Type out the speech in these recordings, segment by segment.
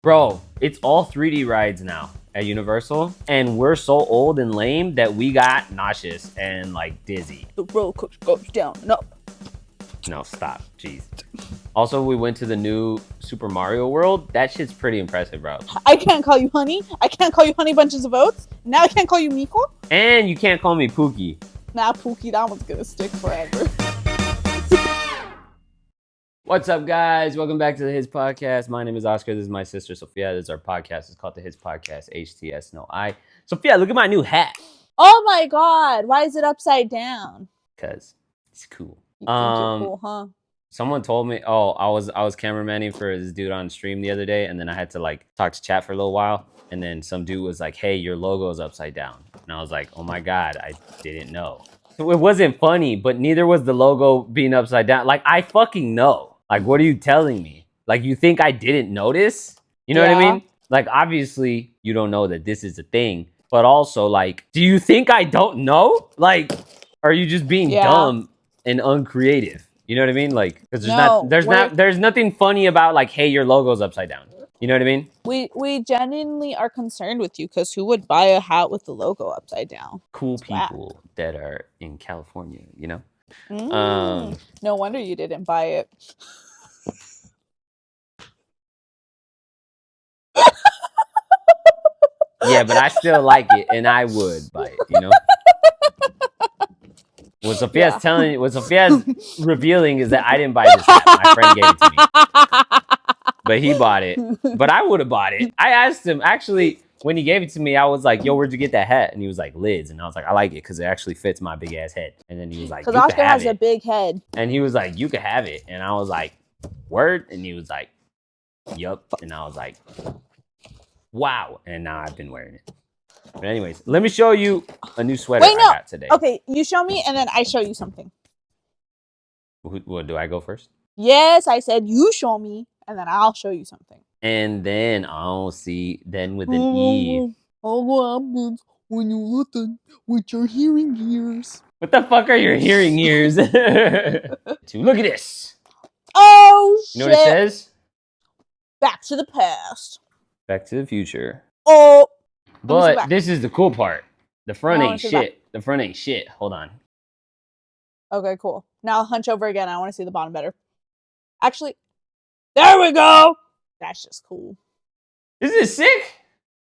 Bro, it's all 3D rides now at Universal, and we're so old and lame that we got nauseous and like dizzy. The roller coaster goes down and up. No, stop. Jeez. Also, we went to the new Super Mario World. That shit's pretty impressive, bro. I can't call you honey. I can't call you honey bunches of oats. Now I can't call you Miko. And you can't call me Pookie. Nah, Pookie, that one's gonna stick forever. What's up, guys? Welcome back to the His Podcast. My name is Oscar. This is my sister, Sophia. This is our podcast. It's called the His Podcast, HTS, no I. Sophia, look at my new hat. Oh my god, why is it upside down? Because it's cool. You think you're cool, huh? Someone told me, I was cameramanning for this dude on stream the other day, and then I had to like talk to chat for a little while, and then some dude was like, hey, your logo is upside down. And I was like, oh my god, I didn't know. It wasn't funny, but neither was the logo being upside down. Like, I fucking know. Like, what are you telling me? Like, you think I didn't notice? You know what I mean? Like, obviously, you don't know that this is a thing, but also, like, do you think I don't know? Like, are you just being dumb and uncreative? You know what I mean? Like, because there's nothing funny about like, hey, your logo's upside down. You know what I mean? We genuinely are concerned with you because who would buy a hat with the logo upside down? Cool people that are in California, you know? No wonder you didn't buy it. Yeah, but I still like it, and I would buy it, you know? What Sophia's revealing is that I didn't buy this hat. My friend gave it to me. But he bought it. But I would have bought it. I asked him, actually, when he gave it to me, I was like, yo, where'd you get that hat? And he was like, Lids. And I was like, I like it because it actually fits my big ass head. And then he was like, because Oscar has a big head. And he was like, you can have it. And I was like, word? And he was like, yup. And I was like, wow. And now I've been wearing it. But anyways, let me show you a new sweater I got today. Okay, you show me and then I show you something. What, do I go first? Yes, I said you show me and then I'll show you something. And then I'll see, then with an E. Oh, what happens when you listen with your hearing ears? What the fuck are your hearing ears? Look at this. Oh, shit. You know what it says? Back to the past. Back to the future. Oh. But this is the cool part. The front ain't shit. The front ain't shit. Hold on. Okay, cool. Now hunch over again. I want to see the bottom better. Actually, there we go. That's just cool. Isn't it sick?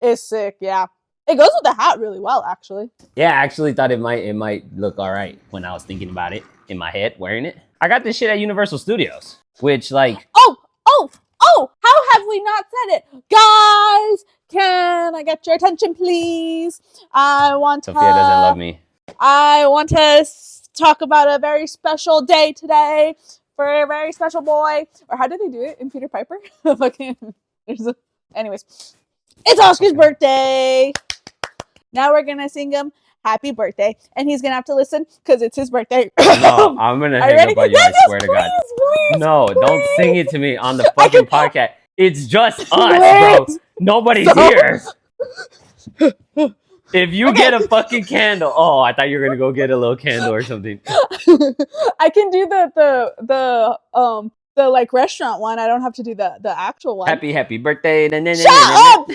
It's sick, yeah. It goes with the hat really well, actually. Yeah, I actually thought it might look all right when I was thinking about it in my head, wearing it. I got this shit at Universal Studios, which like... Oh, how have we not said it? Guys, can I get your attention, please? Sophia doesn't love me. I want to talk about a very special day today for a very special boy. Or how did they do it in Peter Piper? Anyways, it's Oscar's birthday. Now we're going to sing him happy birthday. And he's going to have to listen because it's his birthday. No, I'm going to hang up on you, I swear to God. Please, don't sing it to me on the fucking podcast. It's just us, bro. Nobody's here. If you get a fucking candle. Oh, I thought you were going to go get a little candle or something. I can do the like restaurant one. I don't have to do the actual one. Happy birthday. Shut up!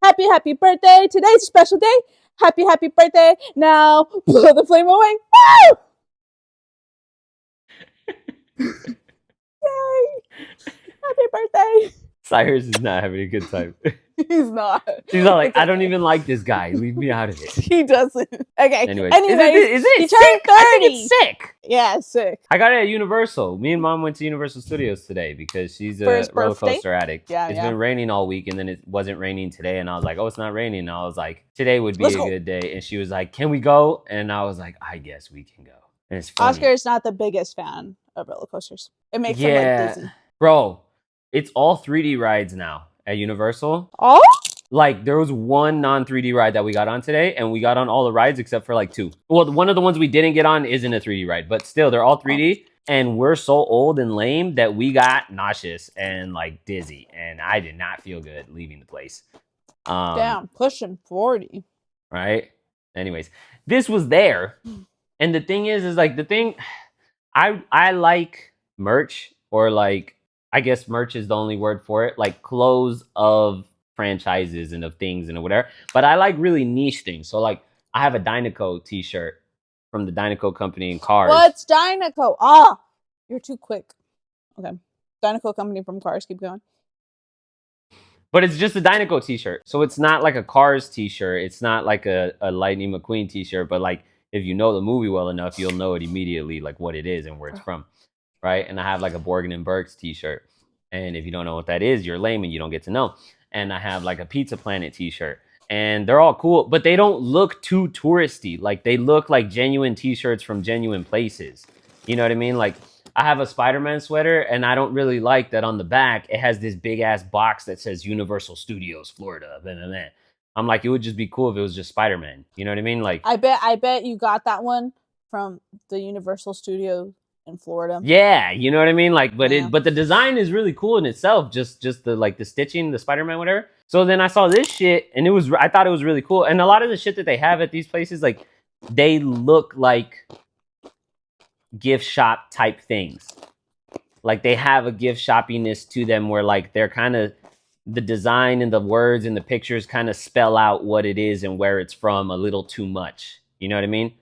Happy birthday. Today's a special day. Happy birthday. Now blow the flame away. Woo! Yay! Happy birthday. Cyrus is not having a good time. He's not. He's not like, I don't even like this guy. Leave me out of it. He doesn't. Okay. Anyways, is it he sick? turned 30. I think it's sick. Yeah, it's sick. I got it at Universal. Me and Mom went to Universal Studios today because she's a roller coaster addict. Yeah, it's been raining all week, and then it wasn't raining today. And I was like, oh, it's not raining. And I was like, today would be a good day. And she was like, can we go? And I was like, I guess we can go. And it's funny. Oscar is not the biggest fan of roller coasters. It makes him like dizzy. Bro, it's all 3D rides now at Universal. Oh? Like, there was one non-3D ride that we got on today, and we got on all the rides except for, like, 2. Well, one of the ones we didn't get on isn't a 3D ride, but still, they're all 3D, and we're so old and lame that we got nauseous and, like, dizzy, and I did not feel good leaving the place. Damn, pushing 40. Right? Anyways, this was there, and the thing is like, I like merch, or, like, I guess merch is the only word for it, like clothes of franchises and of things and whatever. But I like really niche things. So like I have a Dynaco t-shirt from the Dynaco company in Cars. What's Dynaco? Ah, you're too quick. Okay. Dynaco company from Cars. Keep going. But it's just a Dynaco t-shirt. So it's not like a Cars t-shirt. It's not like a Lightning McQueen t-shirt. But like if you know the movie well enough, you'll know it immediately, like what it is and where it's from. Right? And I have like a Borgen and Burke's t-shirt. And if you don't know what that is, you're lame and you don't get to know. And I have like a Pizza Planet t-shirt. And they're all cool, but they don't look too touristy. Like they look like genuine t-shirts from genuine places. You know what I mean? Like I have a Spider-Man sweater, and I don't really like that on the back it has this big ass box that says Universal Studios Florida. Blah, blah, blah. I'm like, it would just be cool if it was just Spider-Man. You know what I mean? Like I bet you got that one from the Universal Studios in Florida. Yeah, you know what I mean? Like, but Yeah. but the design is really cool in itself. Just the like the stitching, the Spider-Man, whatever. So then I saw this shit, and I thought it was really cool. And a lot of the shit that they have at these places, like they look like gift shop type things. Like they have a gift shoppiness to them, where like they're kind of the design and the words and the pictures kind of spell out what it is and where it's from a little too much. You know what I mean?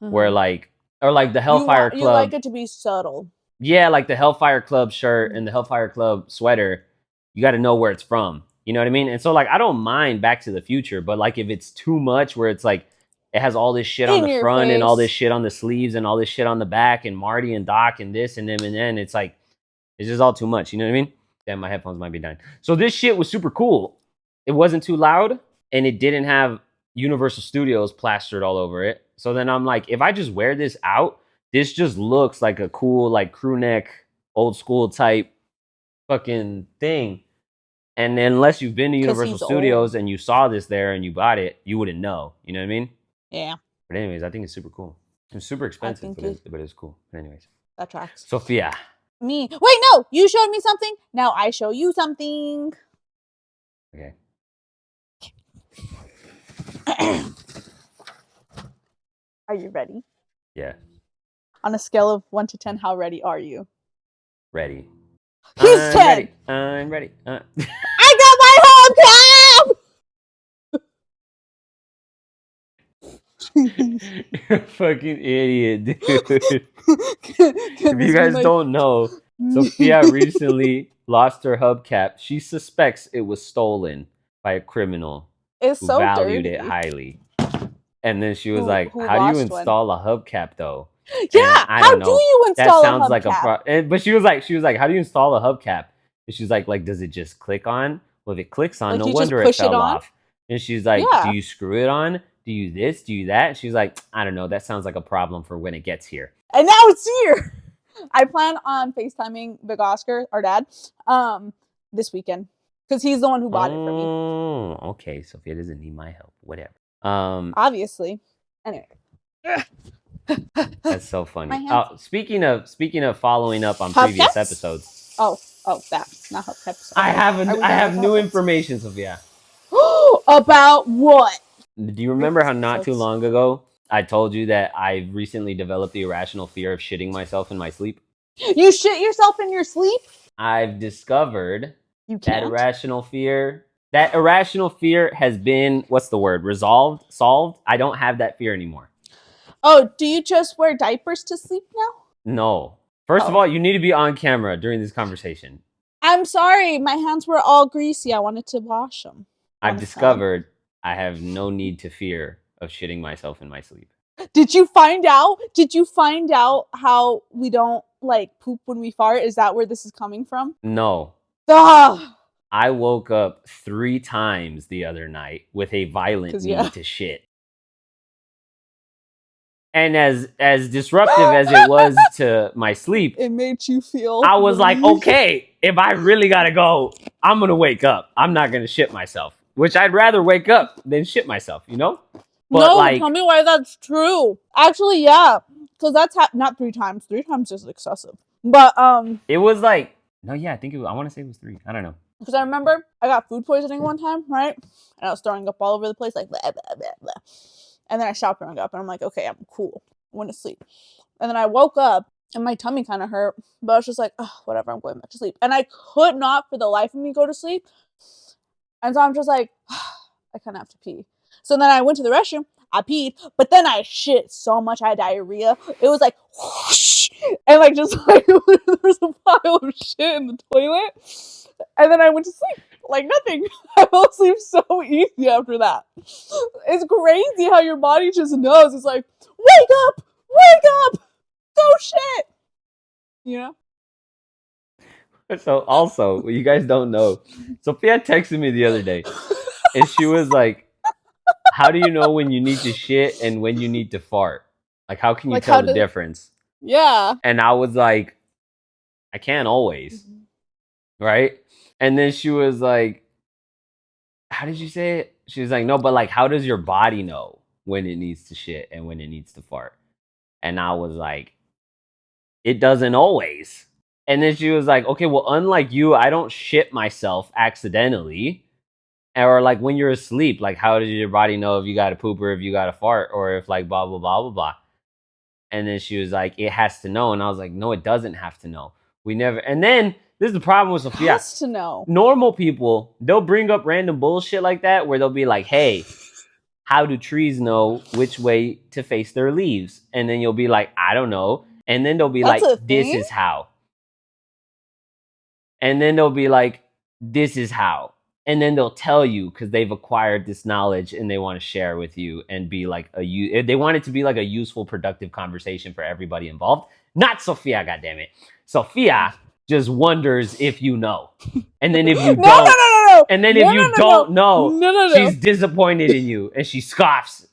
Mm-hmm. Where like. Or like the Hellfire Club. You like it to be subtle. Yeah, like the Hellfire Club shirt and the Hellfire Club sweater. You got to know where it's from. You know what I mean? And so like I don't mind Back to the Future, but like if it's too much where it's like it has all this shit on the front and all this shit on the sleeves and all this shit on the back and Marty and Doc and this and them and then it's like it's just all too much. You know what I mean? Damn, my headphones might be dying. So this shit was super cool. It wasn't too loud and it didn't have Universal Studios plastered all over it. So then I'm like, if I just wear this out, this just looks like a cool, like crew neck, old school type fucking thing. And unless you've been to Universal Studios and you saw this there and you bought it, you wouldn't know. You know what I mean? Yeah. But anyways, I think it's super cool. It's super expensive, but it's cool. But anyways. That tracks. Sophia. Me. Wait, no! You showed me something. Now I show you something. Okay. Are you ready? Yeah. On a scale of 1 to 10, how ready are you? Ready. He's 10. Ready. I'm ready. I got my home You're a fucking idiot, dude. If you guys don't know, Sophia recently lost her hubcap. She suspects it was stolen by a criminal who valued it highly. And then she was like, how do you install a hubcap though? Yeah, how do you install a hubcap? That sounds like but she was like, how do you install a hubcap? And she's like, does it just click on? Well, if it clicks on, no wonder it fell off. And she's like, do you screw it on? Do you this? Do you that? And she's like, I don't know. That sounds like a problem for when it gets here. And now it's here. I plan on FaceTiming Big Oscar, our dad, this weekend. Because he's the one who bought it for me. Oh, okay. Sophia doesn't need my help. Whatever. Obviously. Anyway. That's so funny. Speaking of following up on previous episodes. Oh, that. Not hubcaps. I have new information, Sophia. About what? Do you remember how not too long ago I told you that I recently developed the irrational fear of shitting myself in my sleep? You shit yourself in your sleep? I've discovered that irrational fear. That irrational fear has been, what's the word? Solved? I don't have that fear anymore. Oh, do you just wear diapers to sleep now? No. First of all, you need to be on camera during this conversation. I'm sorry. My hands were all greasy. I wanted to wash them. I've discovered I have no need to fear of shitting myself in my sleep. Did you find out? How we don't like poop when we fart? Is that where this is coming from? No. Ugh. I woke up 3 times the other night with a violent need to shit. And as disruptive as it was to my sleep, it made you feel I was like, okay, if I really gotta go, I'm gonna wake up. I'm not gonna shit myself. Which I'd rather wake up than shit myself, you know? But tell me why that's true. Actually, yeah. Because that's not 3 times. 3 times is excessive. But it was like, no, yeah, I want to say it was 3. I don't know. Because I remember I got food poisoning one time, right? And I was throwing up all over the place, like blah, blah, blah, blah. And then I stopped throwing up, and I'm like, okay, I'm cool. I went to sleep. And then I woke up, and my tummy kind of hurt, but I was just like, oh, whatever, I'm going back to sleep. And I could not for the life of me go to sleep. And so I'm just like, I kind of have to pee. So then I went to the restroom, I peed, but then I shit so much, I had diarrhea. It was like, whoosh, and like just like there was a pile of shit in the toilet. And then I went to sleep like nothing. I fell asleep so easy after that. It's crazy how your body just knows. It's like, wake up, go shit. You know? So also, what you guys don't know, Sophia texted me the other day, and she was like, "How do you know when you need to shit and when you need to fart? Like, how can you Like, tell how the do- difference?" Yeah. And I was like, "I can't always, right?" And then she was like, "How did you say it?" She was like, "No, but like, how does your body know when it needs to shit and when it needs to fart?" And I was like, "It doesn't always." And then she was like, "Okay, well, unlike you, I don't shit myself accidentally." Or like when you're asleep, like how does your body know if you got to poop or if you got to fart or if like blah blah blah blah blah. And then she was like, "It has to know," and I was like, "No, it doesn't have to know. We never." And then this is the problem with Sophia. Has to know. Normal people, they'll bring up random bullshit like that where they'll be like, "Hey, how do trees know which way to face their leaves?" And then you'll be like, "I don't know." And then they'll be That's like, a "This thing? is how." And then they'll be like, "This is how." And then they'll tell you because they've acquired this knowledge and they want to share with you and be like they want it to be like a useful, productive conversation for everybody involved. Not Sophia, goddammit. Sophia just wonders if you know. And then if you don't, and then if you don't know, she's disappointed in you and she scoffs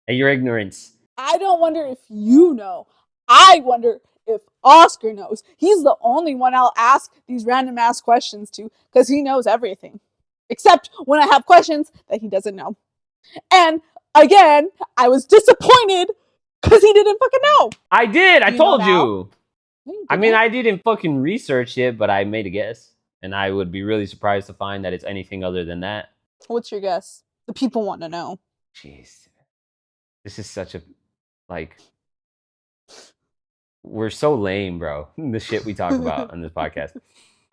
at your ignorance. I don't wonder if you know. I wonder if Oscar knows. He's the only one I'll ask these random ass questions to because he knows everything. Except when I have questions that he doesn't know. And again, I was disappointed because he didn't fucking know. I did. I told you. No, you I mean, didn't. I didn't fucking research it, but I made a guess. And I would be really surprised to find that it's anything other than that. What's your guess? The people want to know. Jeez. This is such a, like, we're so lame, bro. The shit we talk about on this podcast.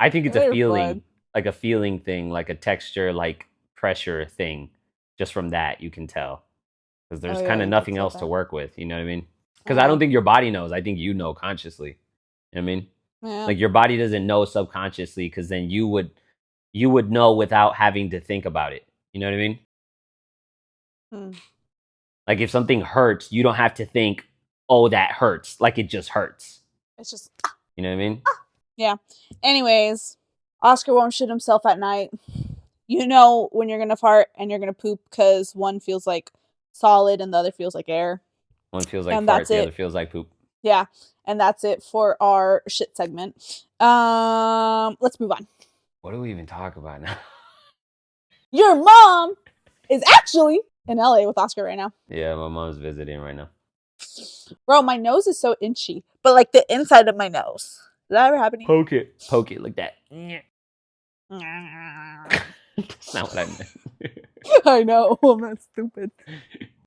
I think it's a They're feeling, fun. like a feeling thing, like a texture, like pressure thing. Just from that, you can tell. Because there's Oh, yeah, kind of you nothing could tell else to that. work with. You know what I mean? Because I don't think your body knows. I think you know consciously. You know what I mean? Yeah. Like your body doesn't know subconsciously because then you would know without having to think about it. You know what I mean? Hmm. Like if something hurts, you don't have to think, "Oh, that hurts." Like it just hurts. It's just, You know what I mean? yeah. Anyways, Oscar won't shit himself at night. You know when you're gonna fart and you're gonna poop because one feels like solid and the other feels like air. One feels like And fart, that's the it. other feels like poop. Yeah, and that's it for our shit segment. Let's move on. What do we even talk about now? Your mom is actually in LA with Oscar right now. Yeah, my mom's visiting right now. Bro, my nose is so itchy, but like the inside of my nose. Does that ever happen to you? Poke it like that. That's not what I meant. I know. I'm not stupid.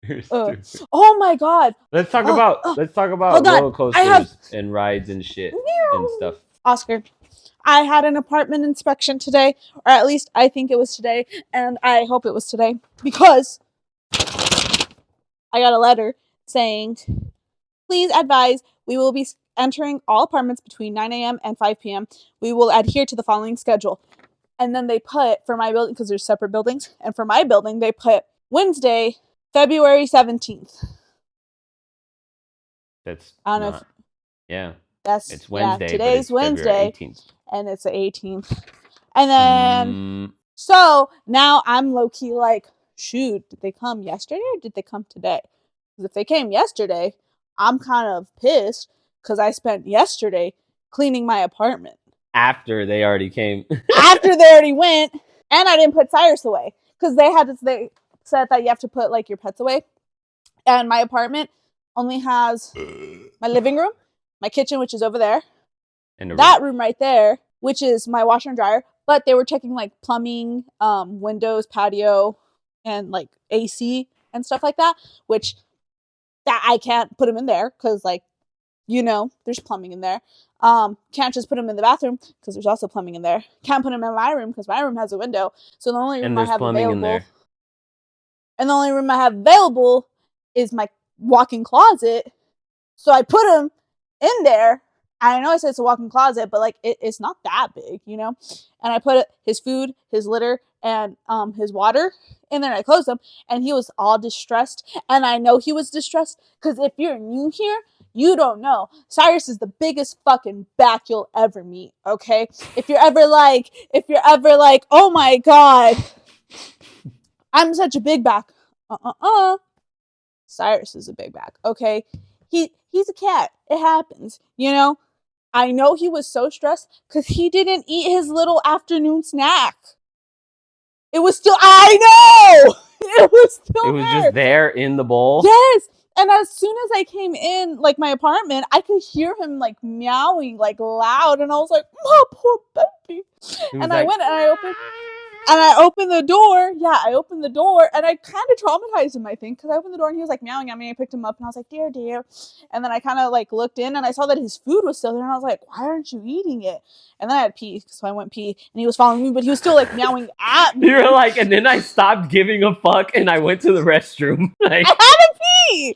You're stupid. Oh my god. Let's talk about hold on. roller coasters and rides and shit and stuff. Oscar, I had an apartment inspection today, or at least I think it was today, and I hope it was today because I got a letter saying, "Please advise, we will be entering all apartments between 9 a.m. and 5 p.m. We will adhere to the following schedule." And then they put, for my building, because there's separate buildings, and for my building, they put Wednesday, February 17th. That's I don't know not, yeah. That's It's Wednesday. Yeah, today's but it's Wednesday, February 18th. and it's the 18th. And then, so now I'm low key like, shoot, did they come yesterday or did they come today? Because if they came yesterday, I'm kind of pissed because I spent yesterday cleaning my apartment. After they already came. After they already went, and I didn't put Cyrus away because they said that you have to put like your pets away. And my apartment only has my living room, my kitchen, which is over there, And that room right there, which is my washer and dryer. But they were checking like plumbing, windows, patio, and like AC and stuff like that, which that I can't put them in there because like You know, there's plumbing in there. Can't just put him in the bathroom because there's also plumbing in there. Can't put him in my room because my room has a window. So the only room I have available, and the only room I have available is my walk-in closet. So I put him in there. I know I said it's a walk-in closet, but like it's not that big, you know. And I put his food, his litter, and his water in there. And I closed him, and he was all distressed. And I know he was distressed because if you're new here, you don't know. Cyrus is the biggest fucking back you'll ever meet. Okay, if you're ever like, oh my god, I'm such a big back. Cyrus is a big back. Okay, he's a cat. It happens, you know. I know he was so stressed because he didn't eat his little afternoon snack. It was still, I know! It was still It was just there in the bowl? Yes! And as soon as I came in, like, my apartment, I could hear him, like, meowing, like, loud. And I was like, oh, poor baby. And I went and I opened the door. Yeah, I opened the door. And I kind of traumatized him, I think. Because I opened the door and he was, like, meowing at me. I picked him up and I was like, dear. And then I kind of, like, looked in and I saw that his food was still there. And I was like, why aren't you eating it? And then I had pee. So I went pee. And he was following me. But he was still, like, meowing at me. You were like, and then I stopped giving a fuck and I went to the restroom. Like, I had to pee!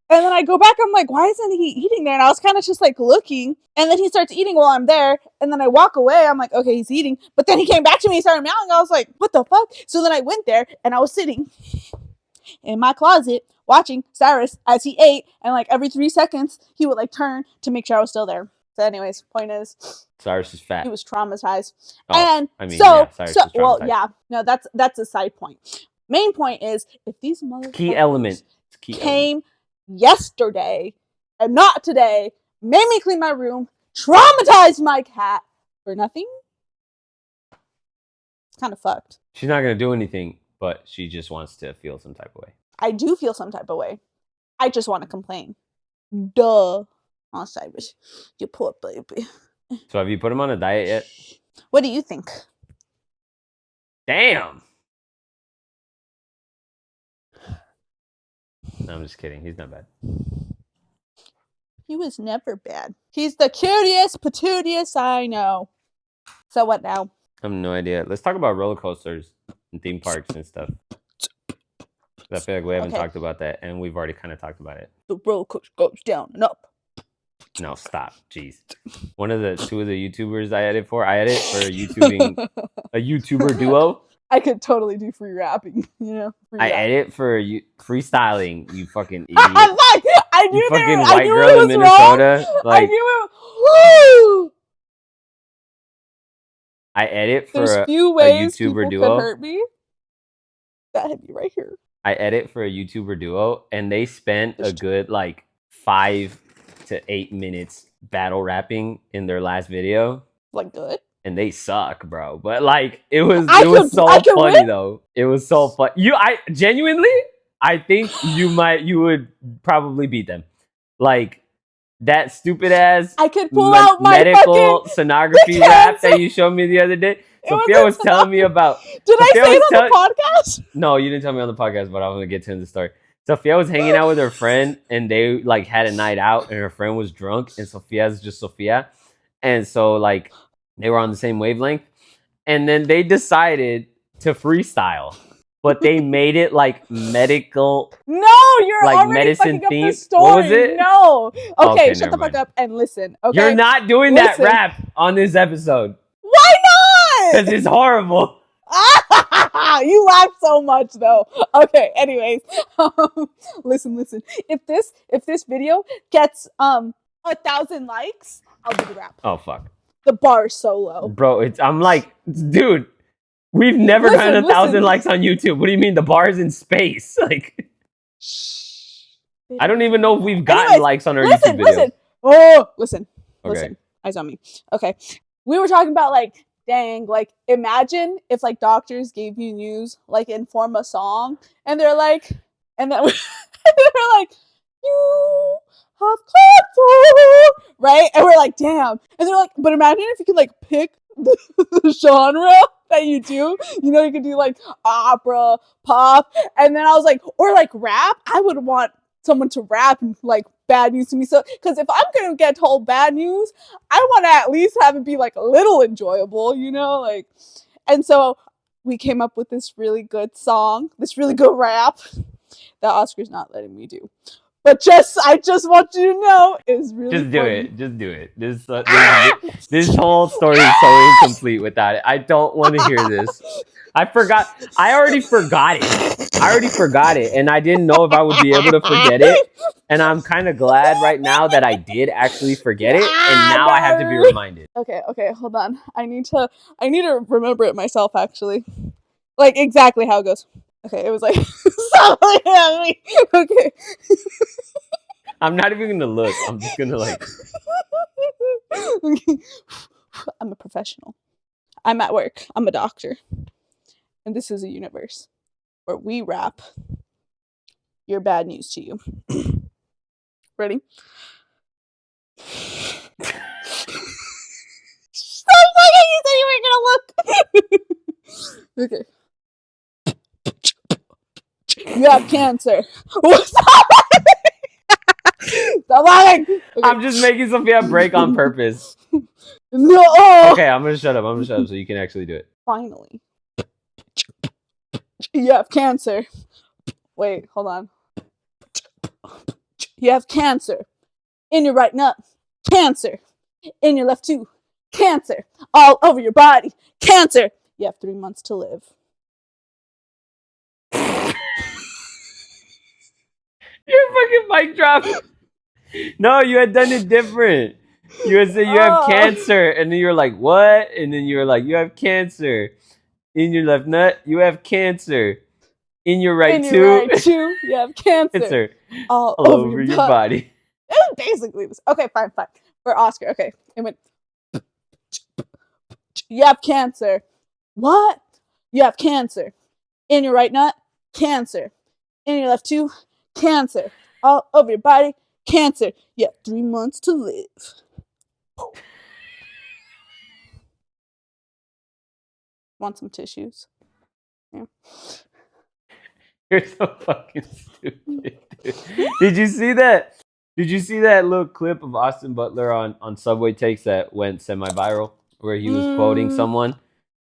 And then I go back, I'm like, why isn't he eating there? And I was kind of just like looking, and then he starts eating while I'm there, and then I walk away, I'm like, okay, he's eating. But then he came back to me and started meowing, I was like, what the fuck? So then I went there, and I was sitting in my closet watching Cyrus as he ate, and like every 3 seconds, he would like turn to make sure I was still there. So anyways, point is, Cyrus is fat. He was traumatized. Oh, and I mean, so, yeah, Cyrus was traumatized. well, yeah, no, that's a side point. Main point is, if these motherfuckers came yesterday and not today, made me clean my room, traumatized my cat for nothing, it's kind of fucked. She's not gonna do anything, but she just wants to feel some type of way. I do feel some type of way. I just want to complain. Duh. Oh, Cyrus, you poor baby. So have you put him on a diet yet? What do you think? Damn. No, I'm just kidding. He's not bad. He was never bad. He's the cutest, patootiest I know. So what now? I have no idea. Let's talk about roller coasters and theme parks and stuff. I feel like we haven't talked about that, and we've already kind of talked about it. The roller coaster goes down and up. No, stop. Jeez. Two of the YouTubers I edit for a YouTuber duo. I could totally do free rapping, you know. I edit for you freestyling, you fucking idiot. I knew you fucking white girl in Minnesota. Like, I knew it. I edit for a YouTuber duo. Could hurt me. That hit me right here. I edit for a YouTuber duo, and they spent a good like 5 to 8 minutes battle rapping in their last video. Like good. And they suck, bro. But like it was so funny though. It was so fun. I genuinely, I think you would probably beat them. Like that stupid ass I could pull out my medical sonography rap that you showed me the other day. Sophia was telling me about. Did I say it on the podcast? No, you didn't tell me on the podcast, but I'm gonna get to the story. Sophia was hanging out with her friend, and they like had a night out, and her friend was drunk, and Sophia's just Sophia, and so like they were on the same wavelength, and then they decided to freestyle, but they made it like medical. No, you're like already medicine fucking up the story. What was it? No. Okay, shut the fuck up and listen. Okay, you're not doing that rap on this episode. Why not? Because it's horrible. You laugh so much though. Okay, anyways. Listen. If this video gets 1,000 likes, I'll do the rap. Oh fuck. The bar is so low. Bro, I'm like, dude, we've never gotten 1,000 likes on YouTube. What do you mean the bar is in space? Like I don't even know if we've gotten likes on our YouTube videos. Listen. Eyes on me. Okay. We were talking about like, dang, like imagine if like doctors gave you news like in form of song, and they're like, and then they're like, you have cancer, right? And we're like, damn. And they're like, but imagine if you could like pick the genre that you do. You know, you could do like opera, pop, and then I was like, or like rap. I would want someone to rap like bad news to me. So, because if I'm gonna get told bad news, I want to at least have it be like a little enjoyable, you know, like. And so we came up with this really good song, this really good rap that Oscar's not letting me do. But I just want you to know, it was really Just do funny. it. Just do it. This whole story is so incomplete without it. I don't want to hear this. I already forgot it. And I didn't know if I would be able to forget it. And I'm kind of glad right now that I did actually forget it. And now I have to be reminded. Okay, hold on. I need to remember it myself, actually. Like, exactly how it goes. Okay, it was like, okay. I'm not even going to look. I'm just going to like. I'm a professional. I'm at work. I'm a doctor. And this is a universe where we rap your bad news to you. Ready? Stop looking! You said you weren't gonna look! Okay. You have cancer. Stop lying! Okay. I'm just making Sophia break on purpose. No! Okay, I'm gonna shut up so you can actually do it. Finally. You have cancer. Wait, hold on. You have cancer. In your right nut. Cancer. In your left too. Cancer. All over your body. Cancer. You have 3 months to live. You're fucking mic drop. No, you had done it different. You had said you have cancer, and then you were like, what? And then you were like, you have cancer. In your left nut, you have cancer. In your right too, you have cancer. All over your body. It was basically this. Okay, fine. For Oscar, okay. It went. You have cancer. What? You have cancer. In your right nut, cancer. In your left too, cancer. All over your body, cancer. You have 3 months to live. Want some tissues? Yeah. You're so fucking stupid, dude. Did you see that? Did you see that little clip of Austin Butler on Subway Takes that went semi-viral, where he was quoting someone,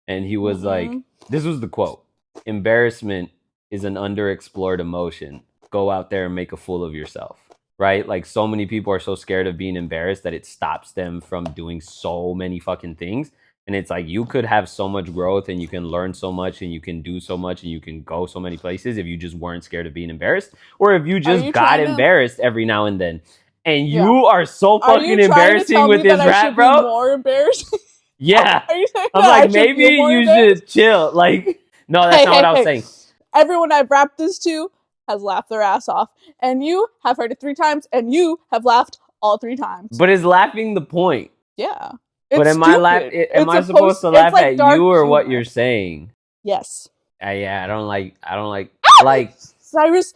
and he was like, this was the quote: "Embarrassment is an underexplored emotion. Go out there and make a fool of yourself." Right? Like, so many people are so scared of being embarrassed that it stops them from doing so many fucking things. And it's like, you could have so much growth, and you can learn so much, and you can do so much, and you can go so many places if you just weren't scared of being embarrassed, or if you just got embarrassed every now and then. And you are so fucking embarrassing with this rap, bro. More embarrassed? Yeah. I'm like, maybe you should chill. Like, no, that's not what I was saying. Everyone I've rapped this to has laughed their ass off, and you have heard it 3 times, and you have laughed all 3 times. But is laughing the point? Yeah. But am I supposed to laugh at you or what you're saying? Yes. Yeah, I don't like Cyrus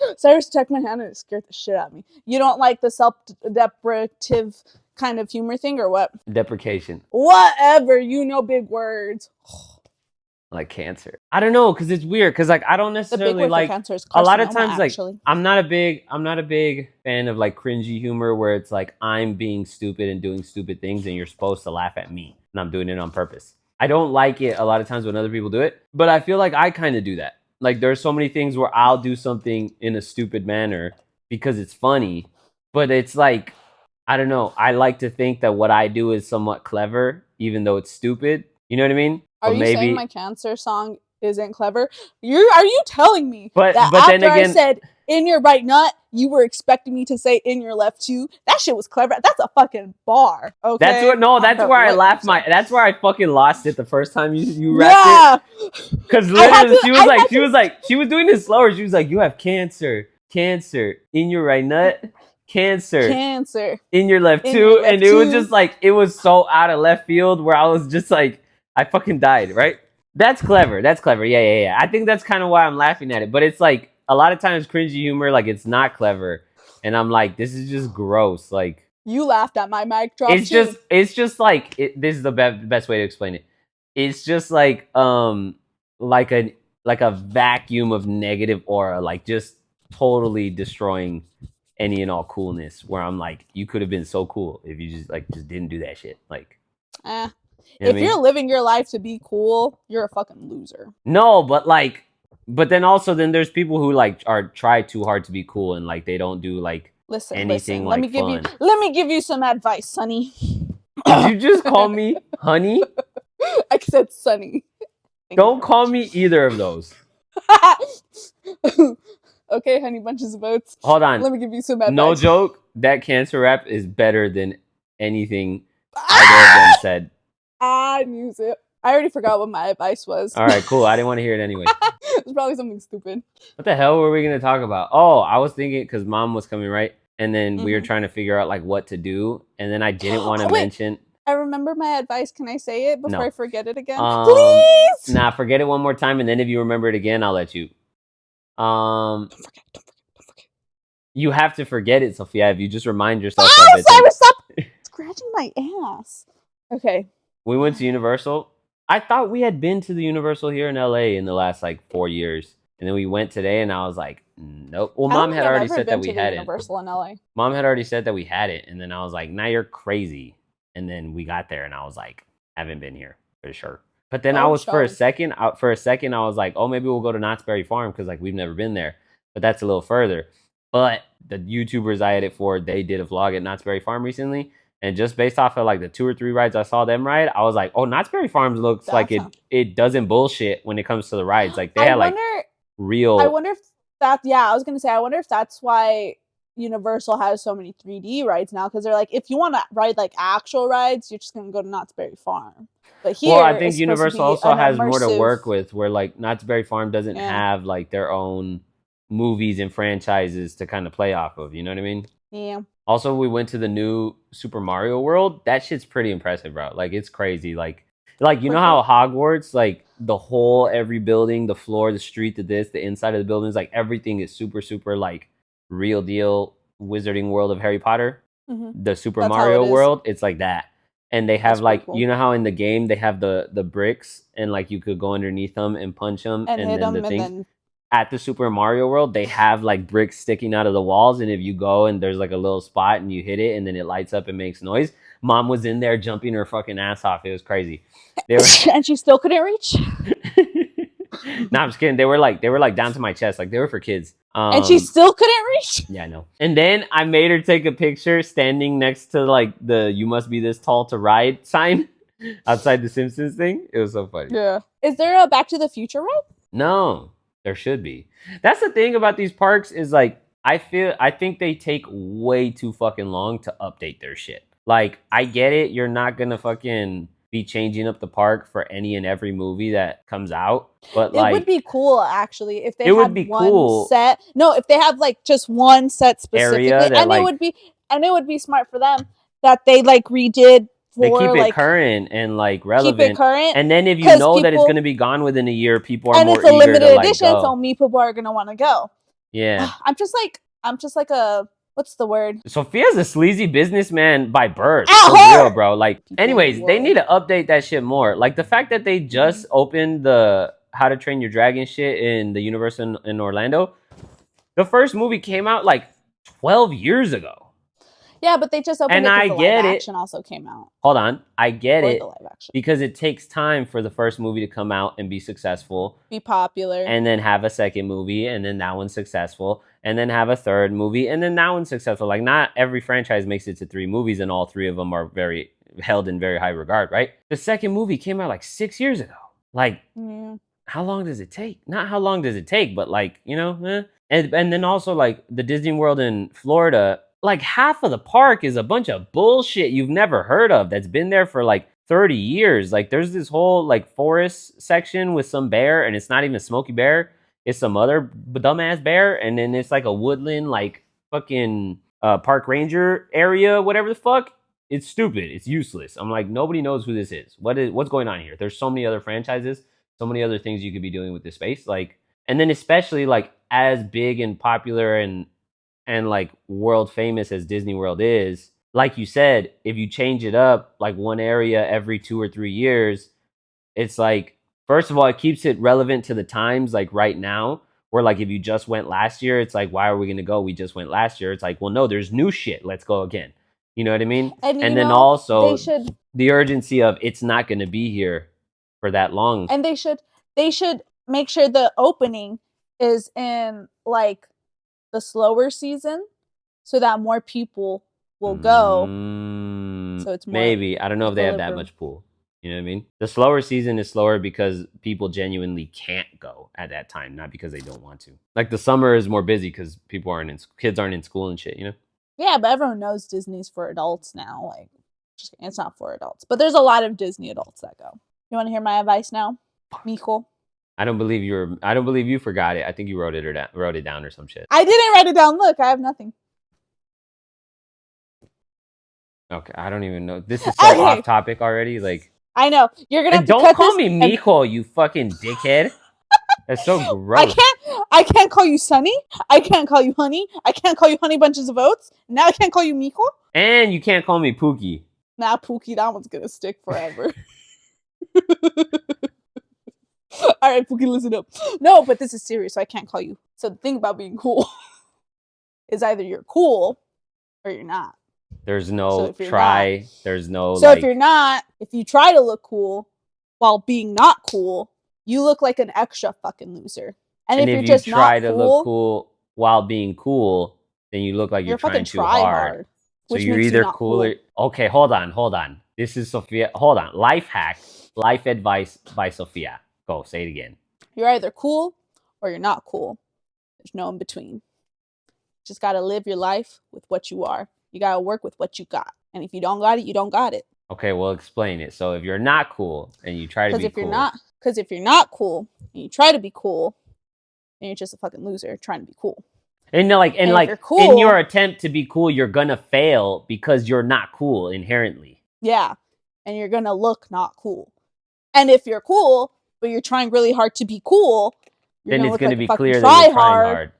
took my hand and it scared the shit out of me. You don't like the self-deprecative kind of humor thing, or what? Deprecation. Whatever, you know big words. Like cancer. I don't know, because it's weird. Because like, I don't necessarily like a lot of times. Actually. Like, I'm not a big fan of like cringy humor where it's like I'm being stupid and doing stupid things, and you're supposed to laugh at me, and I'm doing it on purpose. I don't like it a lot of times when other people do it, but I feel like I kind of do that. Like, there's so many things where I'll do something in a stupid manner because it's funny, but it's like, I don't know. I like to think that what I do is somewhat clever, even though it's stupid. You know what I mean? Are you saying my cancer song isn't clever? Are you telling me that after then again, I said in your right nut, you were expecting me to say in your left too? That shit was clever. That's a fucking bar. Okay. That's where I laughed that's where I fucking lost it the first time you rapped it. Because literally she was doing this slower. She was like, you have cancer in your right nut. Cancer in your left too. And it was just like, it was so out of left field where I was just like, I fucking died, right? That's clever. Yeah. I think that's kind of why I'm laughing at it. But it's like, a lot of times cringy humor, like, it's not clever. And I'm like, this is just gross. Like, you laughed at my mic drop. It's just like, this is the best way to explain it. It's just like like a vacuum of negative aura, like just totally destroying any and all coolness. Where I'm like, you could have been so cool if you just didn't do that shit. Like, Eh. you know If what I mean? you're living your life to be cool, you're a fucking loser. No, but like, but then also then there's people who like are try too hard to be cool and like they don't do like Listen, anything Let like me give fun. let me give you some advice, Sonny. Did you just call me honey? I said Sonny. Thank Don't you. call me either of those. Okay, honey bunches of oats. Hold on. Let me give you some advice. No joke. That cancer rap is better than anything either of them said. I knew it. I already forgot what my advice was. All right, cool. I didn't want to hear it anyway. It's probably something stupid. What the hell were we going to talk about? Oh, I was thinking because mom was coming, right? And then we were Mhm. trying to figure out like what to do. And then I didn't want to Wait. mention. I remember my advice. Can I say it before No. I forget it again? Please! Nah, forget it one more time. And then if you remember it again, I'll let you. Don't forget. You have to forget it, Sophia. If you just remind yourself Oh, of it. Cyrus, stop scratching my ass. Okay. We went to Universal. I thought we had been to the Universal here in LA in the last like 4 years. And then we went today and I was like, nope. Well, mom had already said that we had it. Universal in LA. Mom had already said that we had it. And then I was like, nah, you're crazy. And then we got there and I was like, haven't been here for sure. But then I was for a second, I was like, oh, maybe we'll go to Knott's Berry Farm because like we've never been there. But that's a little further. But the YouTubers I had it for, they did a vlog at Knott's Berry Farm recently. And just based off of like the 2 or 3 rides I saw them ride, I was like, oh, Knott's Berry Farms looks like it doesn't bullshit when it comes to the rides. Like they had like real. I wonder if that, yeah, I was going to say, I wonder if that's why Universal has so many 3D rides now. Because they're like, if you want to ride like actual rides, you're just going to go to Knott's Berry Farm. But here, well, I think Universal also has more to work with where like Knott's Berry Farm doesn't have like their own movies and franchises to kind of play off of. You know what I mean? Yeah. Also, we went to the new Super Mario World. That shit's pretty impressive, bro. Like, it's crazy. Like you know how Hogwarts, like, the whole, every building, the floor, the street, the inside of the buildings, like, everything is super, super, like, real deal Wizarding World of Harry Potter. Mm-hmm. The Super Mario World, it's like that. And they have, like, cool. You know how in the game they have the bricks and, like, you could go underneath them and punch them and hit them, the things. Then at the Super Mario World, they have like bricks sticking out of the walls, and if you go and there's like a little spot and you hit it and then it lights up and makes noise. Mom was in there jumping her fucking ass off. It was crazy. And she still couldn't reach? No, I'm just kidding. They were like down to my chest. Like they were for kids. And she still couldn't reach? Yeah, I know. And then I made her take a picture standing next to like the "You must be this tall to ride" sign outside the Simpsons thing. It was so funny. Yeah. Is there a Back to the Future ride? No. There should be. That's the thing about these parks is like I think they take way too fucking long to update their shit. Like I get it, you're not gonna fucking be changing up the park for any and every movie that comes out, but like it would be cool actually if they had one cool. Set. No, if they have like just one set specifically, and like, it would be smart for them that they like redid. They keep it like, current and like relevant. Keep it current, and then if you know that it's going to be gone within a year, people are more eager to like go. And it's a limited edition, so people are going to want to go. Yeah, I'm just like a what's the word? Sophia's a sleazy businessman by birth. For real, bro. Like, anyways, they need to update that shit more. Like the fact that they just opened the How to Train Your Dragon shit in the Universal in Orlando. The first movie came out like 12 years ago. Yeah, but they just opened it because the live action also came out. Hold on. I get it. Because it takes time for the first movie to come out and be successful. Be popular. And then have a second movie, and then that one's successful. And then have a third movie, and then that one's successful. Like, not every franchise makes it to 3 movies, and all 3 of them are very held in very high regard, right? The second movie came out like 6 years ago. Like, how long does it take? Not how long does it take, but like, you know, And then also, like, the Disney World in Florida, like half of the park is a bunch of bullshit you've never heard of that's been there for like 30 years. Like there's this whole like forest section with some bear, and it's not even Smokey Bear. It's some other dumbass bear. And then it's like a woodland, like fucking park ranger area, whatever the fuck. It's stupid. It's useless. I'm like, nobody knows who this is. What's going on here? There's so many other franchises, so many other things you could be doing with this space. Like, and then especially like as big and popular and like world famous as Disney World is, like you said, if you change it up like one area every 2 or 3 years, it's like, first of all, it keeps it relevant to the times like right now, Where like if you just went last year, it's like, why are we gonna go? We just went last year. It's like, well, no, there's new shit. Let's go again. You know what I mean? And And you then know, also they should, the urgency of it's not gonna be here for that long. and they should make sure the opening is in like the slower season so that more people will go. So it's more Maybe. I don't know if they have that equilibrium. much pool. You know what I mean? The slower season is slower because people genuinely can't go at that time, not because they don't want to. Like the summer is more busy because kids aren't in school and shit, you know? Yeah, but everyone knows Disney's for adults now. Like, it's not for adults. But there's a lot of Disney adults that go. You want to hear my advice now, Mijo? I don't believe you forgot it. I think you wrote it down or some shit. I didn't write it down. Look, I have nothing. Okay, I don't even know. This is so off topic already. Like, I know you're gonna have to don't cut call this me Mijo, you fucking dickhead. That's so gross. I can't call you Sunny. I can't call you Honey. I can't call you Honey Bunches of Oats. Now I can't call you Mijo. And you can't call me Pookie. Nah, Pookie, that one's gonna stick forever. All right, Pookie, listen up. No, but this is serious, so I can't call you. So the thing about being cool is either you're cool or you're not. There's no So try. Not, there's no so if you're not, if you try to look cool while being not cool, you look like an extra fucking loser. And if you're just try not to look cool while being cool, then you look like you're trying too hard. So you're either cooler. Cool. Okay, hold on. This is Sophia. Hold on. Life hack, life advice by Sophia. Go, say it again. You're either cool or you're not cool. There's no in between. Just gotta live your life with what you are. You gotta work with what you got. And if you don't got it, you don't got it. Okay, well, explain it. So if you're not cool and you try to be cool. Because if you're not cool and you try to be cool, then you're just a fucking loser trying to be cool. And cool, in your attempt to be cool, you're gonna fail because you're not cool inherently. Yeah, and you're gonna look not cool. And if you're cool, but you're trying really hard to be cool, then it's gonna be clear that you're trying hard.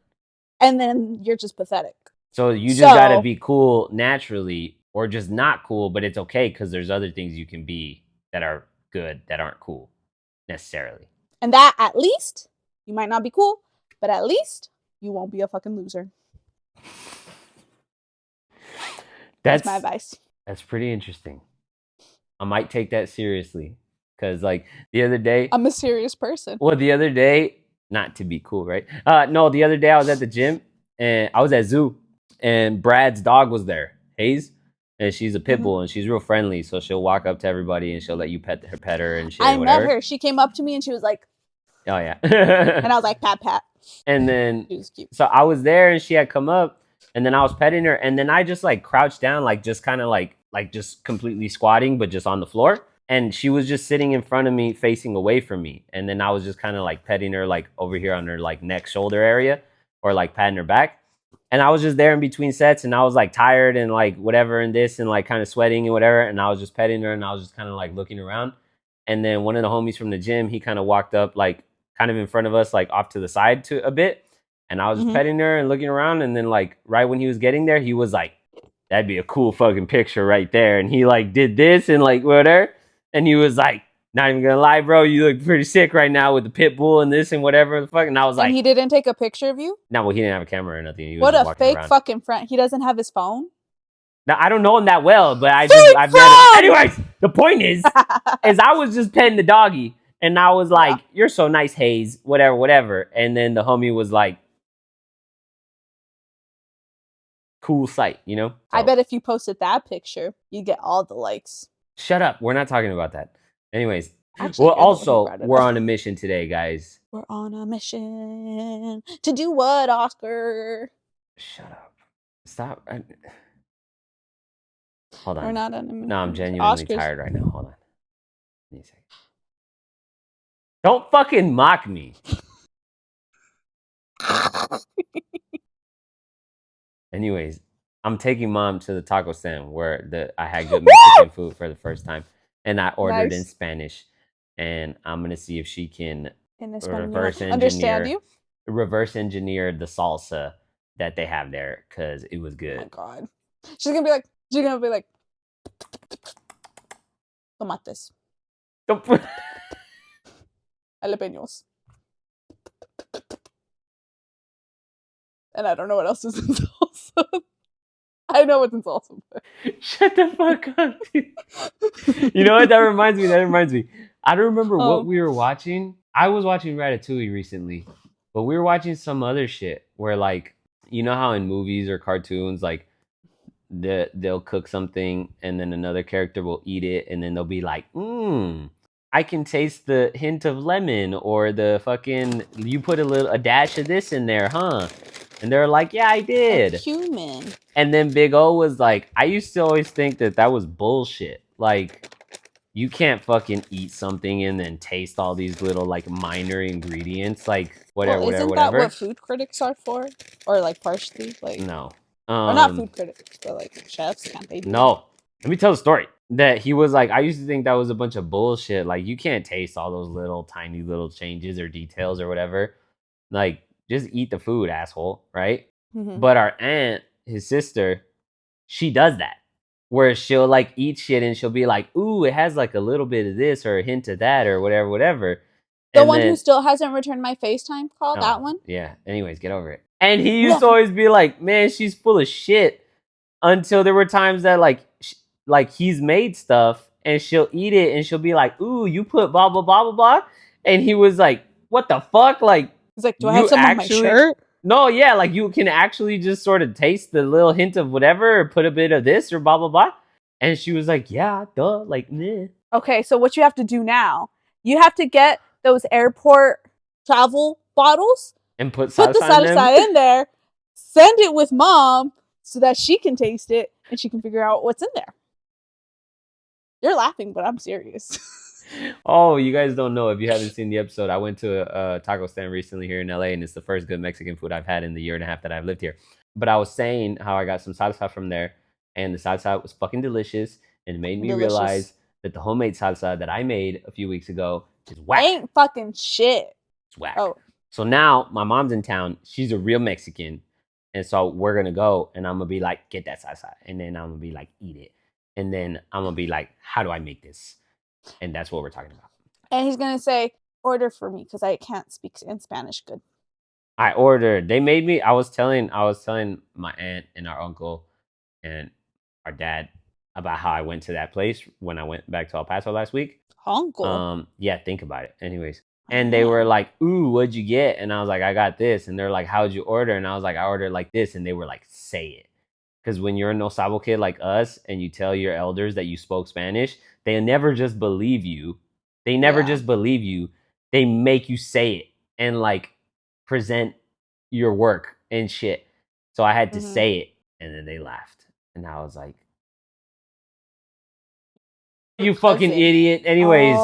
And then you're just pathetic. So you just gotta be cool naturally, or just not cool, but it's okay because there's other things you can be that are good that aren't cool necessarily. And that at least you might not be cool, but at least you won't be a fucking loser. That's my advice. That's pretty interesting. I might take that seriously because, like, the other day, I'm a serious person. Well, the other day, not to be cool, right? No, the other day I was at the gym and I was at zoo, and Brad's dog was there, Hayes, and she's a pit bull and she's real friendly, so she'll walk up to everybody and she'll let you pet her and shit. I met her. She came up to me and she was like, "Oh yeah," and I was like, "Pat." And then, she was cute. So I was there and she had come up, and then I was petting her, and then I just like crouched down, like just kind of like just completely squatting, but just on the floor. And she was just sitting in front of me, facing away from me. And then I was just kind of like petting her, like over here on her like neck, shoulder area, or like patting her back. And I was just there in between sets, and I was like tired and like whatever and this and like kind of sweating and whatever. And I was just petting her, and I was just kind of like looking around. And then one of the homies from the gym, he kind of walked up like kind of in front of us, like off to the side to a bit. And I was just petting her and looking around. And then like right when he was getting there, he was like, "That'd be a cool fucking picture right there." And he like did this and like whatever. And he was like, "Not even gonna lie, bro, you look pretty sick right now with the pit bull and this and whatever the fuck." And I was like, he didn't take a picture of you? No, well, he didn't have a camera or nothing. He was what just a fake around. Fucking friend. He doesn't have his phone? Now, I don't know him that well, but I've met him. Anyways, the point is I was just petting the doggy, and I was like, "You're so nice, Hayes, whatever." And then the homie was like, "Cool sight, you know?" So, I bet if you posted that picture, you'd get all the likes. Shut up. We're not talking about that. Anyways. Actually, well, also, we're on a mission today, guys. We're on a mission to do what, Oscar? Shut up. Stop. Hold on. We're not on a mission. No, I'm genuinely tired right now. Hold on. Give me a second. Don't fucking mock me. Anyways, I'm taking mom to the taco stand where I had good Mexican food for the first time. And I ordered in Spanish. And I'm going to see if she can reverse engineer the salsa that they have there, because it was good. Oh, my God. She's going to be like, tomates. Jalapenos. And I don't know what else is in salsa. I know what's in salsa. But... Shut the fuck up, dude. You know what? That reminds me. I don't remember what we were watching. I was watching Ratatouille recently, but we were watching some other shit where, like, you know how in movies or cartoons, like, they'll cook something and then another character will eat it and then they'll be like, I can taste the hint of lemon, or the fucking, you put a dash of this in there, huh? And they're like, yeah, I did. Human. And then Big O was like, I used to always think that was bullshit. Like, you can't fucking eat something and then taste all these little, like, minor ingredients, like, whatever, well, isn't whatever. that what food critics are for? Or, like, partially? Like, no. Or not food critics, but, like, chefs, can't they do No. Let me tell the story. That he was like, I used to think that was a bunch of bullshit. Like, you can't taste all those little, tiny little changes or details or whatever. Like, just eat the food, asshole, right? Mm-hmm. But our aunt, his sister, she does that. Where she'll, like, eat shit and she'll be like, ooh, it has, like, a little bit of this or a hint of that or whatever, whatever. The and one who still hasn't returned my FaceTime call, that one? Yeah. Anyways, get over it. And he used to always be like, man, she's full of shit. Until there were times that, like he's made stuff and she'll eat it and she'll be like, ooh, you put blah, blah, blah, blah, blah. And he was like, what the fuck? Like, he's like, do I have some on my shirt? No, yeah, like, you can actually just sort of taste the little hint of whatever, or put a bit of this or blah, blah, blah. And she was like, yeah, duh, like, meh. Okay, so what you have to do now, you have to get those airport travel bottles and put the salsa in there, send it with mom so that she can taste it and she can figure out what's in there. You're laughing, but I'm serious. Oh, you guys don't know. If you haven't seen the episode, I went to a taco stand recently here in LA, and it's the first good Mexican food I've had in the year and a half that I've lived here. But I was saying how I got some salsa from there, and the salsa was fucking delicious, and it made me realize that the homemade salsa that I made a few weeks ago is whack. Ain't fucking shit. It's whack. Oh. So now my mom's in town. She's a real Mexican. And so we're going to go, and I'm going to be like, get that salsa. And then I'm going to be like, eat it. And then I'm going to be like, how do I make this? And that's what we're talking about. And he's going to say, order for me, because I can't speak in Spanish good. I ordered. They made me. I was telling my aunt and our uncle and our dad about how I went to that place when I went back to El Paso last week. Uncle? Yeah, think about it. Anyways. And they were like, ooh, what'd you get? And I was like, I got this. And they're like, how'd you order? And I was like, I ordered like this. And they were like, say it. Because when you're a no sabo kid like us and you tell your elders that you spoke Spanish, they never just believe you. They never just believe you. They make you say it and, like, present your work and shit. So I had to say it. And then they laughed. And I was like, you fucking idiot. Anyways.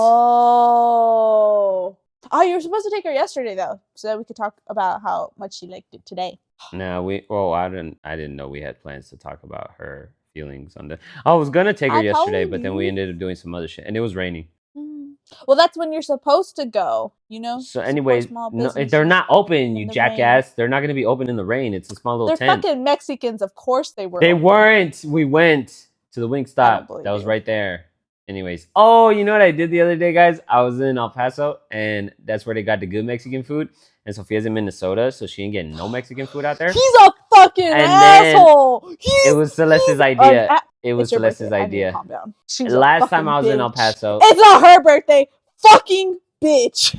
Oh, you were supposed to take her yesterday, though, so that we could talk about how much she liked it today. No, I didn't know we had plans to talk about her feelings on the. I was gonna take her yesterday, but then we ended up doing some other shit, and it was raining. Well, that's when you're supposed to go, you know. So, anyways, no, they're not open, you jackass. Rain. They're not gonna be open in the rain. It's a small little tent. They're fucking Mexicans, of course they were. They weren't. We went to the Wingstop. That was right there. Anyways, oh, you know what I did the other day, guys? I was in El Paso, and that's where they got the good Mexican food. And Sophia's in Minnesota, so she ain't getting no Mexican food out there. He's a fucking asshole. It was Celeste's idea. It was Celeste's idea. Calm down. Last time I was in El Paso. It's not her birthday. Fucking bitch.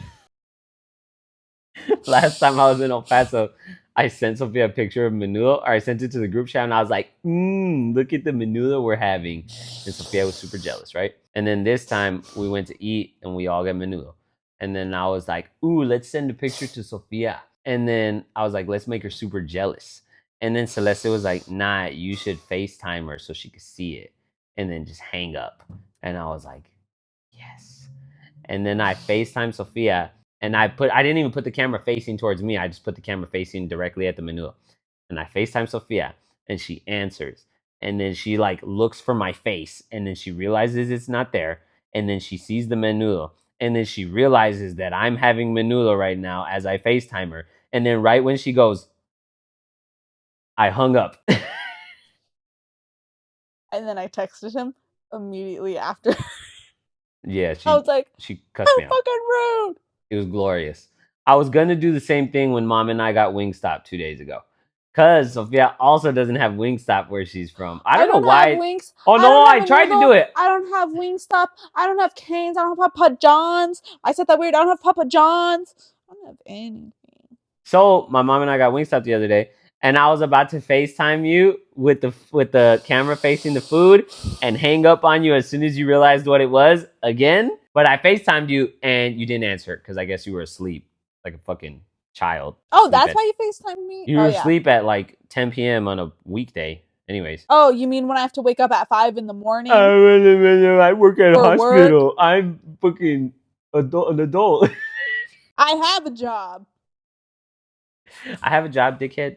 Last time I was in El Paso, I sent Sophia a picture of menudo, or I sent it to the group chat, and I was like, look at the menudo we're having. And Sophia was super jealous, right? And then this time, we went to eat, and we all got menudo. And then I was like, ooh, let's send a picture to Sophia. And then I was like, let's make her super jealous. And then Celeste was like, nah, you should FaceTime her so she could see it. And then just hang up. And I was like, yes. And then I FaceTime Sophia. And I didn't even put the camera facing towards me. I just put the camera facing directly at the menudo. And I FaceTime Sophia. And she answers. And then she, like, looks for my face. And then she realizes it's not there. And then she sees the menudo. And then she realizes that I'm having menudo right now as I FaceTime her. And then right when she goes, I hung up. And then I texted him immediately after. Yeah, I was like, she cussed me out. Fucking rude. It was glorious. I was going to do the same thing when Mom and I got Wingstop 2 days ago. Cause Sophia also doesn't have Wingstop where she's from. I I don't know don't have why. Wings. Oh I no, don't I have a tried to noodle. do it. I don't have Wingstop. I don't have Cane's. I don't have Papa John's. I said that weird. I don't have Papa John's. I don't have anything. So my mom and I got Wingstop the other day, and I was about to FaceTime you with the camera facing the food and hang up on you as soon as you realized what it was again. But I FaceTimed you and you didn't answer because I guess you were asleep like a fucking child. Oh, Sleep that's at, why you FaceTime me? you Oh, were yeah. asleep at like 10 p.m. on a weekday. Anyways. Oh, you mean when I have to wake up at 5 in the morning? I work at a For hospital. work? I'm fucking an adult. I have a job. I have a job, dickhead.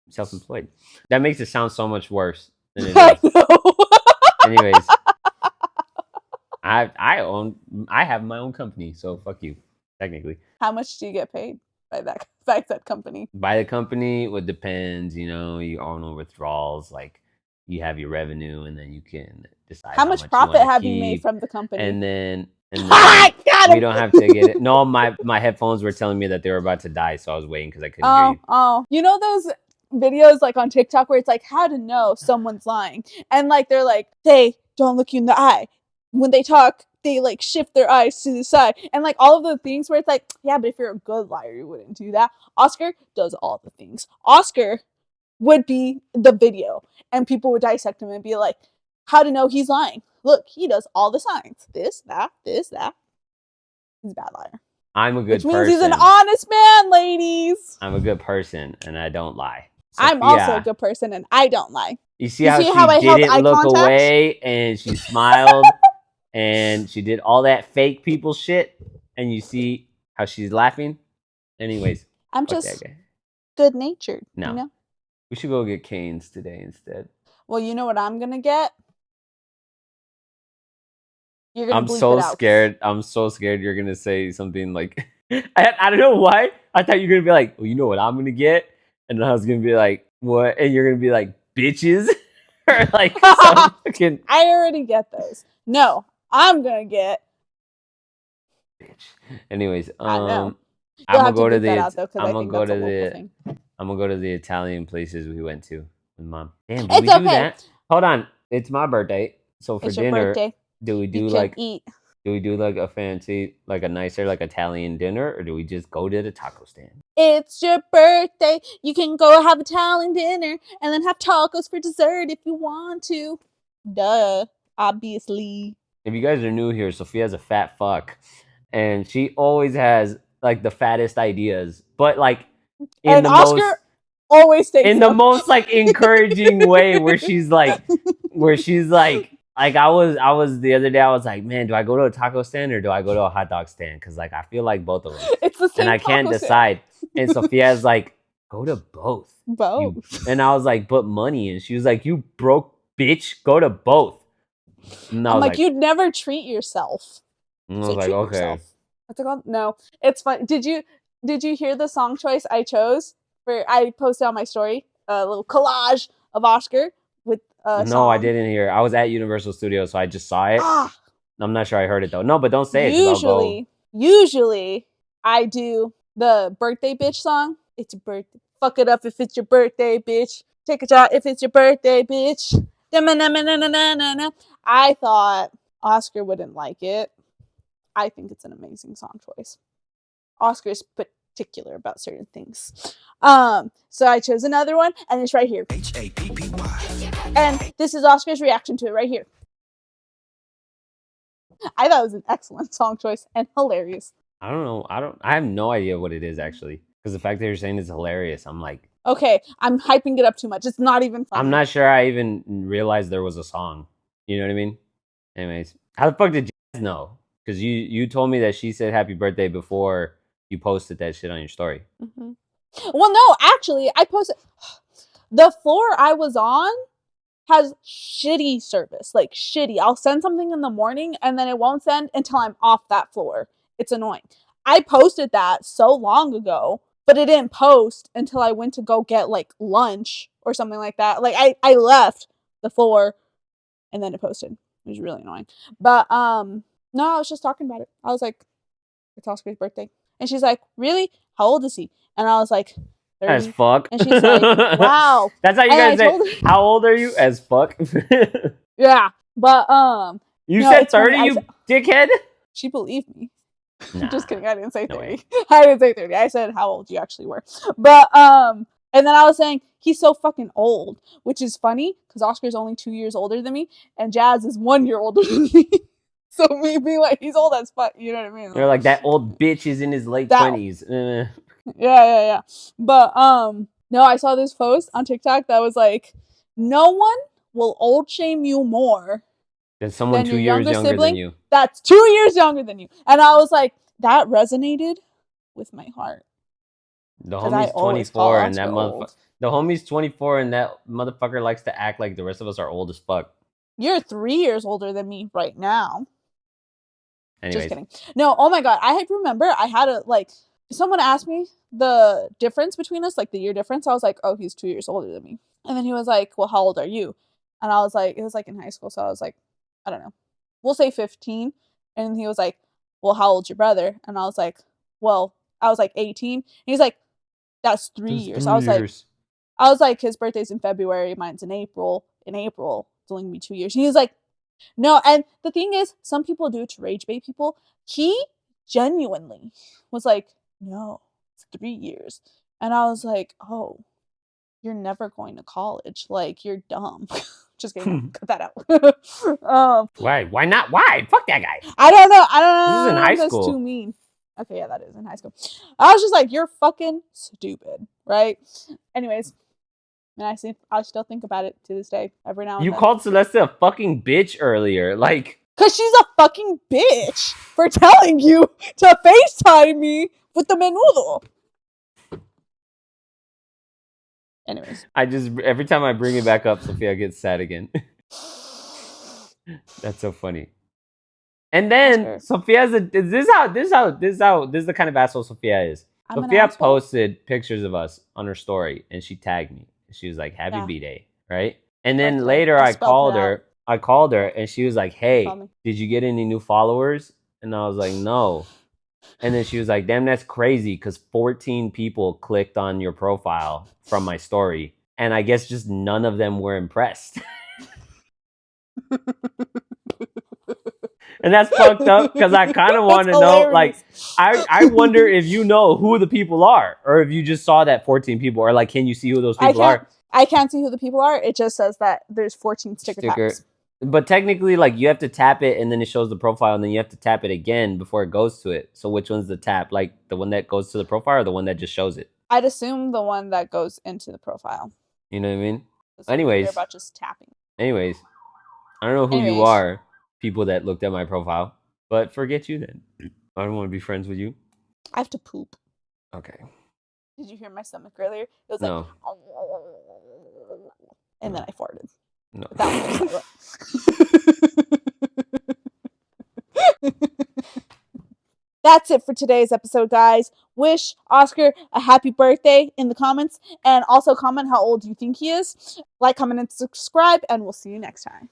Self-employed. That makes it sound so much worse than it I is. know. Anyways, I have my own company, so fuck you. Technically, How much do you get paid by that company? by the company, it depends. You know, you own no withdrawals. Like you have your revenue, and then you can decide How much much profit you have keep. you made from the company? And then Got we him! don't have to get it. No, my headphones were telling me that they were about to die, so I was waiting because I couldn't hear you. Oh, you know those videos like on TikTok where it's like how to know someone's lying, and like they're like they don't look you in the eye when they talk. They like shift their eyes to the side, and like all of the things where it's like, yeah, but if you're a good liar, you wouldn't do that. Oscar does all the things. Oscar would be the video, and people would dissect him and be like, how to know he's lying. Look, he does all the signs. This, that, this, that. He's a bad liar. I'm a good Which means person. he's an honest man, ladies. I'm a good person, and I don't lie. I'm also a good person, and I don't lie. You see how she didn't look away, and she smiled, and she did all that fake people shit, and you see how she's laughing? Anyways. I'm just good-natured, No. you know? We should go get Cane's today instead. Well, you know what I'm gonna get? You're gonna bleep so it out. Scared. I'm so scared you're gonna say something like I don't know why. I thought you were gonna be like, well, you know what I'm gonna get? And I was gonna be like, what? And you're gonna be like, bitches? Or like some fucking I already get those. No, I'm gonna get bitch. Anyways, I know. I'm gonna go to the Italian places we went to with mom. Damn, do we do that? Hold on. It's my birthday. So for dinner, do we do like a fancy, like a nicer, like Italian dinner, or do we just go to the taco stand? It's your birthday. You can go have Italian dinner and then have tacos for dessert if you want to. Duh. Obviously. If you guys are new here, Sophia's a fat fuck. And she always has like the fattest ideas. But like in the Oscar always takes in the most like encouraging way where she's like I was the other day, I was like, man, do I go to a taco stand or do I go to a hot dog stand? Because like I feel like both of them. It's the same. And I can't decide. And Sophia's like, go to both. And I was like, but money. And she was like, you broke bitch, go to both. And I'm like, you'd never treat yourself. And I was like, okay. No, it's fun. Did you hear the song choice I chose? I posted on my story a little collage of Oscar with no, song. I didn't hear. I was at Universal Studios, so I just saw it. I'm not sure I heard it though. No, but don't say it. Usually, I do the birthday bitch song. It's your birthday. Fuck it up if it's your birthday, bitch. Take a shot if it's your birthday, bitch. I thought Oscar wouldn't like it. I think it's an amazing song choice. Oscar's particular about certain things. So I chose another one, and it's right here. HAPPY. And this is Oscar's reaction to it right here. I thought it was an excellent song choice and hilarious. I don't know. I have no idea what it is actually. Because the fact that you're saying it's hilarious, I'm like, okay, I'm hyping it up too much. It's not even funny. I'm not sure I even realized there was a song. You know what I mean? Anyways, how the fuck did you know? Because you told me that she said happy birthday before you posted that shit on your story. Mm-hmm. Well, no, actually, I posted. The floor I was on has shitty service, like shitty. I'll send something in the morning and then it won't send until I'm off that floor. It's annoying. I posted that so long ago, but it didn't post until I went to go get like lunch or something like that. Like I left the floor and then it posted. It was really annoying. But no, I was just talking about it. I was like, it's Oscar's birthday. And she's like, really? How old is he? And I was like, As 30. fuck. And she's like, wow. That's how you And guys I say, told her- how old are you? As fuck. Yeah. But, You no, said it's funny. 30, you dickhead? She believed me. Nah, Just kidding. I didn't say no 30. I didn't say 30. I said how old you actually were. But, and then I was saying, he's so fucking old, which is funny because Oscar's only 2 years older than me and Jazz is 1 year older than me. So me being like, he's old as fuck, you know what I mean? You're like, that old bitch is in his late That- 20s. Yeah. But, no, I saw this post on TikTok that was like, no one will old shame you more There's someone than 2 your years younger younger sibling than you. that's 2 years younger than you. And I was like, that resonated with my heart. The 'Cause I homie's always call 24 and that Oscar motherfucker. old. The homie's 24 and that motherfucker likes to act like the rest of us are old as fuck. You're 3 years older than me right now. Anyways, Just kidding. No, oh my god. I remember I had a, like, someone asked me the difference between us, like the year difference. I was like, oh, he's 2 years older than me. And then he was like, well, how old are you? And I was like, it was like in high school. So I was like, I don't know. We'll say 15. And he was like, well, how old's your brother? And I was like, well, I was like 18. And he's like, that's 3 years. I was like, his birthday's in February. Mine's in April. In April, it's only gonna be 2 years. And he was like, no. And the thing is, some people do it to rage bait people. He genuinely was like, no, it's 3 years. And I was like, oh, you're never going to college. Like, you're dumb. Just kidding. Cut that out. why? Why not? Why? Fuck that guy. I don't know. This is in high That's school. too mean. Okay, yeah, that is in high school. I was just like, you're fucking stupid, right? Anyways, and I still think about it to this day, every now and You then. called Celeste a fucking bitch earlier. Like, Cause she's a fucking bitch for telling you to FaceTime me with the menudo. Anyways. every time I bring it back up, Sophia gets sad again. That's so funny. And then Sophia's this is the kind of asshole Sophia is. Sophia posted pictures of us on her story and she tagged me. She was like, happy B-Day, right? And then later I called her and she was like, hey, did you get any new followers? And I was like, no. And then she was like, damn, that's crazy because 14 people clicked on your profile from my story. And I guess just none of them were impressed. And that's fucked up because I kind of want to know, like, I wonder if you know who the people are or if you just saw that 14 people or like, can you see who those people are? I can't see who the people are. It just says that there's 14 sticker tags. But technically, like, you have to tap it and then it shows the profile and then you have to tap it again before it goes to it. So which one's the tap? Like the one that goes to the profile or the one that just shows it? I'd assume the one that goes into the profile. You know what I mean? Anyways. They're about just tapping. Anyways. I don't know who you are, people that looked at my profile. But forget you then. I don't want to be friends with you. I have to poop. Okay. Did you hear my stomach earlier? It was like... No. And then I farted. No. That was That's it for today's episode, guys. Wish Oscar a happy birthday in the comments. And also comment how old you think he is. Like, comment, and subscribe. And we'll see you next time.